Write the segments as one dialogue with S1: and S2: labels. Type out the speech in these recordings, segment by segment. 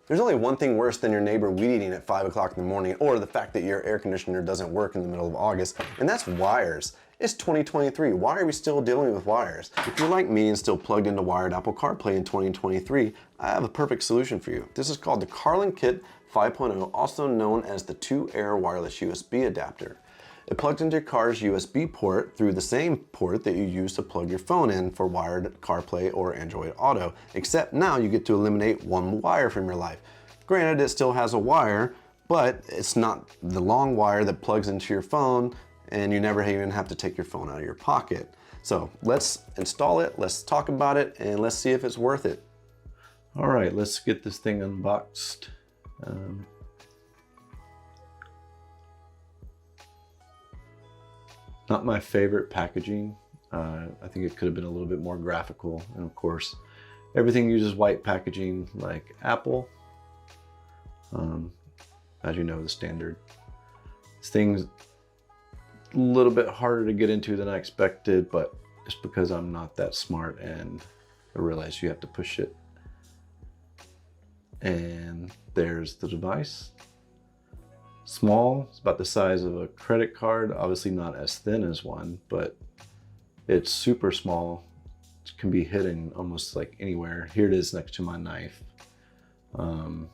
S1: There's only one thing worse than your neighbor weed eating at 5 o'clock in the morning, or the fact that your air conditioner doesn't work in the middle of August, and that's wires. It's 2023. Why are we still dealing with wires? If you're like me and still plugged into wired Apple CarPlay in 2023, I have a perfect solution for you. This is called the Carlinkit 5.0, also known as the 2-Air Wireless USB Adapter. It plugs into your car's USB port through the same port that you use to plug your phone in for wired CarPlay or Android Auto, except now you get to eliminate one wire from your life. Granted, it still has a wire, but it's not the long wire that plugs into your phone, and you never even have to take your phone out of your pocket. So let's install it, let's talk about it, and let's see if it's worth it.
S2: All right, let's get this thing unboxed. Not my favorite packaging. I think it could have been a little bit more graphical. And of course, everything uses white packaging like Apple. As you know, the standard. This thing's a little bit harder to get into than I expected, but it's because I'm not that smart and I realized you have to push it. And there's the device. Small, it's about the size of a credit card, obviously not as thin as one, but it's super small. It can be hidden almost like anywhere. Here it is next to my knife. I'm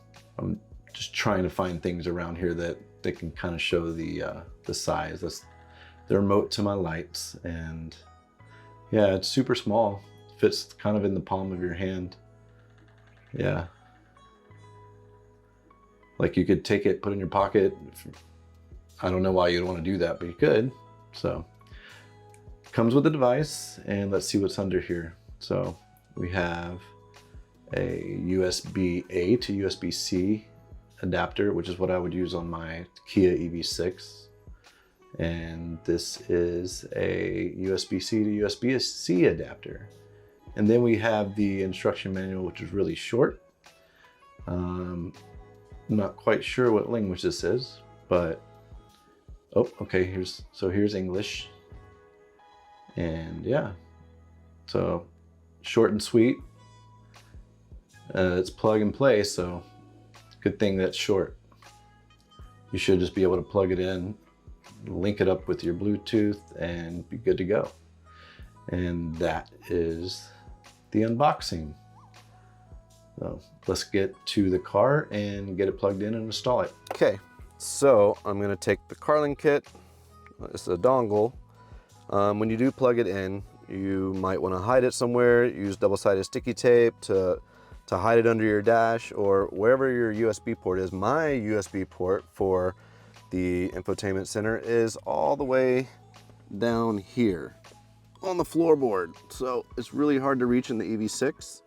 S2: just trying to find things around here that can kind of show the size. That's the remote to my lights, and yeah, it's super small. Fits kind of in the palm of your hand. Yeah. Like you could take it, put it in your pocket. I don't know why you'd want to do that, but you could. So comes with the device, and let's see what's under here. So we have a USB-A to USB-C adapter, which is what I would use on my Kia EV6. And this is a USB-C to USB-C adapter. And then we have the instruction manual, which is really short. I'm not quite sure what language this is, but oh, okay, here's English. And yeah, so short and sweet. It's plug and play, so good thing that's short. You should just be able to plug it in, link it up with your Bluetooth, and be good to go. And that is the unboxing. So let's get to the car and get it plugged in and install it.
S1: Okay, so I'm gonna take the Carlinkit. It's a dongle. When you do plug it in, you might want to hide it somewhere. Use double-sided sticky tape to hide it under your dash or wherever your USB port is. My USB port for the infotainment center is all the way down here on the floorboard. So it's really hard to reach in the EV6.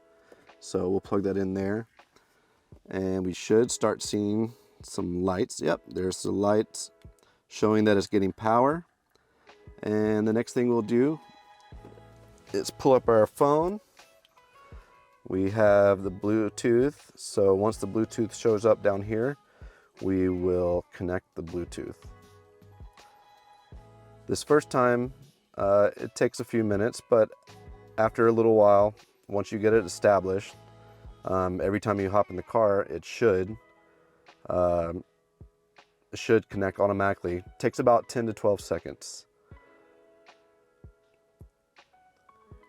S1: So we'll plug that in there. And we should start seeing some lights. Yep, there's the lights showing that it's getting power. And the next thing we'll do is pull up our phone. We have the Bluetooth. So once the Bluetooth shows up down here, we will connect the Bluetooth. This first time, it takes a few minutes, but after a little while, once you get it established, every time you hop in the car, it should connect automatically. It takes about 10 to 12 seconds.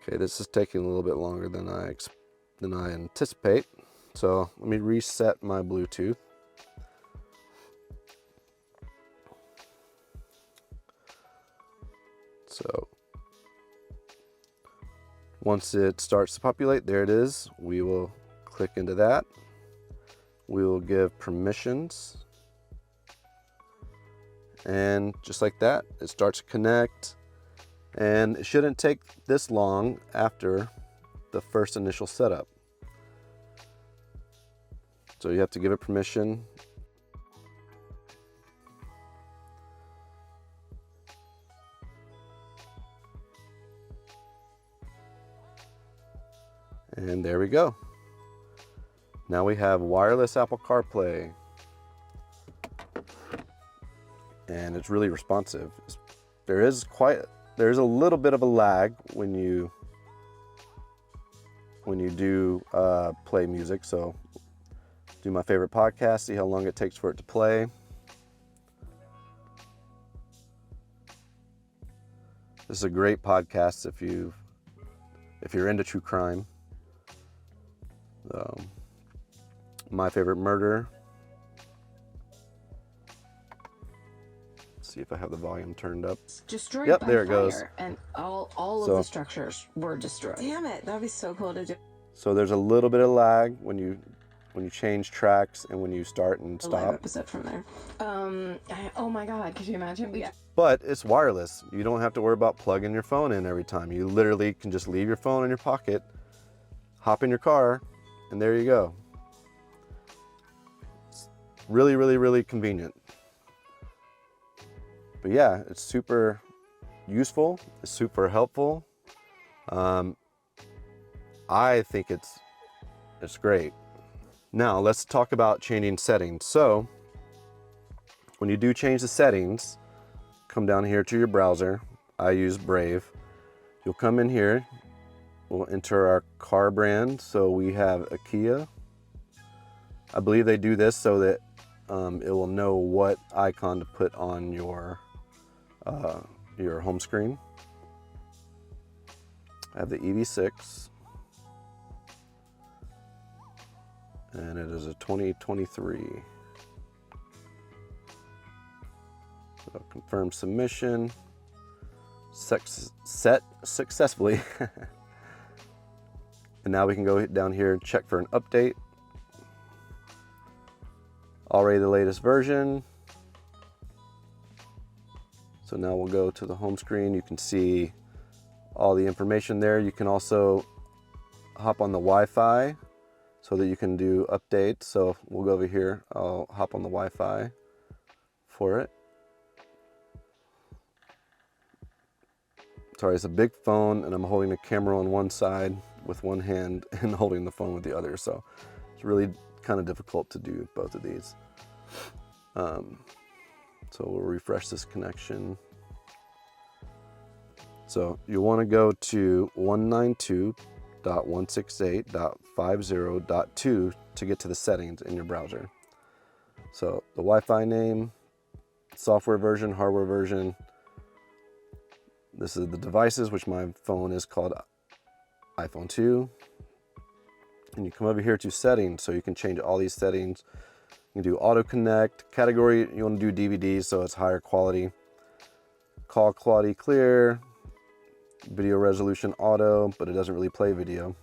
S1: Okay, this is taking a little bit longer than I anticipate. So let me reset my Bluetooth. So once it starts to populate, there it is. We will click into that. We will give permissions. And just like that, it starts to connect. And it shouldn't take this long after the first initial setup. So you have to give it permission. And there we go. Now we have wireless Apple CarPlay. And it's really responsive. There's a little bit of a lag when you do play music, so do my favorite podcast, see how long it takes for it to play. This is a great podcast if you're into true crime. My favorite murder. Let's see if I have the volume turned up.
S3: Destroyed
S1: Yep,
S3: by
S1: there it
S3: fire,
S1: goes.
S3: and all of the structures were destroyed.
S4: Damn it, that'd be so cool to do.
S1: So there's a little bit of lag when you change tracks and when you start and
S4: A live
S1: stop.
S4: episode from there.
S3: Oh my God, could you imagine? Yeah.
S1: But it's wireless. You don't have to worry about plugging your phone in every time. You literally can just leave your phone in your pocket, hop in your car, and there you go. It's really, really, really convenient. But yeah, it's super useful. It's super helpful. I think it's great. Now let's talk about changing settings. So when you do change the settings, come down here to your browser. I use Brave. You'll come in here. We'll enter our car brand. So we have a Kia. I believe they do this so that it will know what icon to put on your home screen. I have the EV6. And it is a 2023. So confirm submission. Set successfully. And now we can go down here and check for an update. Already the latest version. So now we'll go to the home screen. You can see all the information there. You can also hop on the Wi-Fi so that you can do updates. So we'll go over here. I'll hop on the Wi-Fi for it. Sorry, it's a big phone and I'm holding the camera on one side with one hand and holding the phone with the other. So it's really kind of difficult to do both of these. So we'll refresh this connection. So you'll want to go to 192.168.50.2 to get to the settings in your browser. So the Wi-Fi name, software version, hardware version. This is the devices, which my phone is called iPhone 2. And you come over here to settings, so you can change all these settings. You can do auto connect, category, you want to do DVDs, so it's higher quality. Call quality clear, video resolution auto, but it doesn't really play video.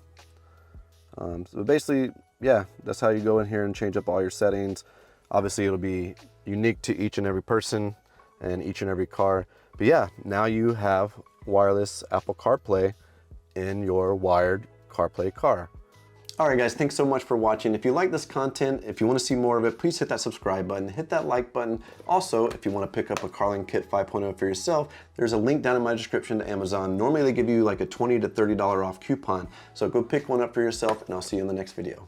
S1: So basically, yeah, that's how you go in here and change up all your settings. Obviously, it'll be unique to each and every person and each and every car. But yeah, now you have wireless Apple CarPlay in your wired CarPlay car. All right, guys, thanks so much for watching. If you like this content, if you want to see more of it, please hit that subscribe button, hit that like button. Also, if you want to pick up a Carlinkit 5.0 for yourself, there's a link down in my description to Amazon. Normally they give you like a $20 to $30 off coupon. So go pick one up for yourself and I'll see you in the next video.